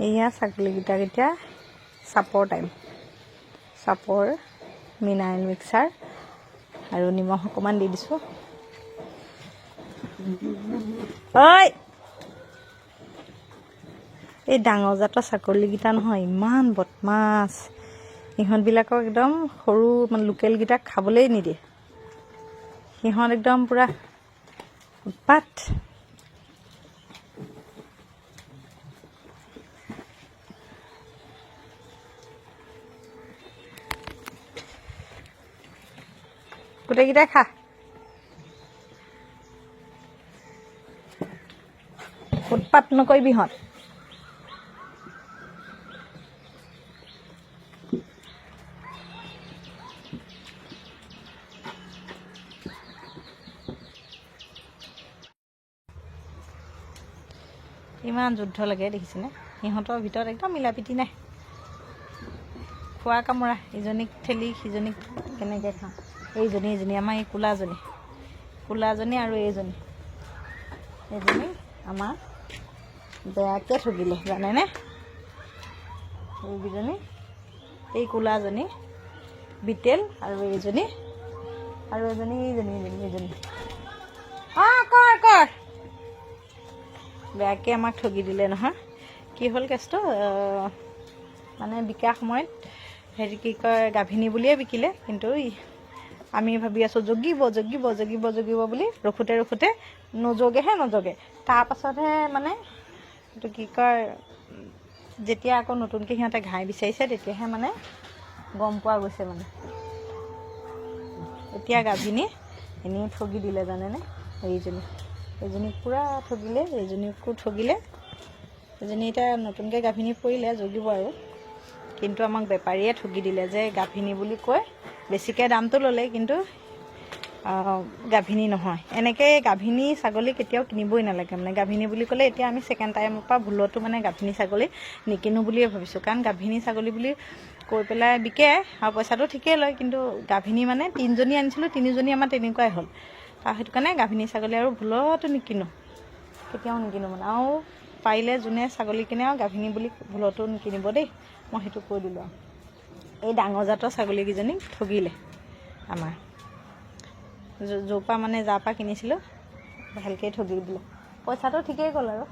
এয়া ছাগলীকেইটাক এতিয়া চাপৰ টাইম। চাপৰ, মিনাৰেল মিক্সাৰ আৰু নিমখ অকণমান দি দিছোঁ। ঐ এই ডাঙৰ জাতৰ ছাগলীকেইটা নহয় ইমান বদমাছ। সিহঁতবিলাকক একদম সৰু মানে লোকেলকেইটাক খাবলেই নিদিয়ে। সিহঁত একদম পূৰা উৎপাত। গোটেইকেইটাই খা। উৎপাত নকৰিবি ইহঁত। ইমান যুদ্ধ লাগে দেখিছেনে? সিহঁতৰ ভিতৰত একদম মিলাপ্ৰীতি নাই। খোৱা কামোৰা, ইজনীক ঠেলি সিজনীক কেনেকৈ খাওঁ। এইজনী আমাৰ এই কোলাজনী আৰু এইজনী আমাৰ বেয়াকৈ ঠগিলে জানেনে? এইকেইজনী, এই কোলাজনী বিটেল আৰু এইজনী কৰ বেয়াকৈ আমাক ঠগি দিলে নহয়। কি হ'ল কেছটো, মানে বিকাৰ সময়ত হেৰি কি কয় গাভিনী বুলিয়ে বিকিলে, কিন্তু আমি ভাবি আছোঁ জগিব বুলি ৰখোতে নজগে। তাৰপাছতহে মানে এইটো কি কয়, যেতিয়া আকৌ নতুনকৈ সিহঁতে ঘাই বিচাৰিছে তেতিয়াহে মানে গম পোৱা গৈছে। মানে এতিয়া গাভিনী এনেই ঠগি দিলে জানেনে? এইজনীক পূৰা ঠগিলে, এইজনীকো ঠগিলে। এজনী এতিয়া নতুনকৈ গাভিনী পৰিলে, জগিব আৰু। কিন্তু আমাক বেপাৰীয়ে ঠগি দিলে যে গাভিনী বুলি কৈ বেছিকৈ দামটো ল'লে, কিন্তু গাভিনী নহয়। এনেকৈ গাভিনী ছাগলী কেতিয়াও কিনিবই নালাগে। মানে গাভিনী বুলি ক'লে এতিয়া আমি ছেকেণ্ড টাইমৰ পৰা ভুলতো মানে গাভিনী ছাগলী নিকিনো বুলিয়ে ভাবিছোঁ। কাৰণ গাভিনী ছাগলী বুলি কৈ পেলাই বিকে আৰু পইচাটো ঠিকেই লয়, কিন্তু গাভিনী মানে 3জনী আনিছিলোঁ, 3জনী আমাৰ তেনেকুৱাই হ'ল। সেইটো কাৰণে গাভিনী ছাগলী আৰু ভুলতো কেতিয়াও নিকিনো মানে। আৰু পাৰিলে যোনে ছাগলী কিনে আৰু গাভিনী বুলি ভুলতো নিকিনিব দেই, মই সেইটো কৈ দিলোঁ। আৰু এই ডাঙৰ জাতৰ ছাগলীকেইজনীক ঠগিলে আমাৰ, য'ৰ পৰা মানে যাৰ পৰা কিনিছিলোঁ ভালকৈ ঠগি দিলে। পইচাটো ঠিকেই গ'ল আৰু।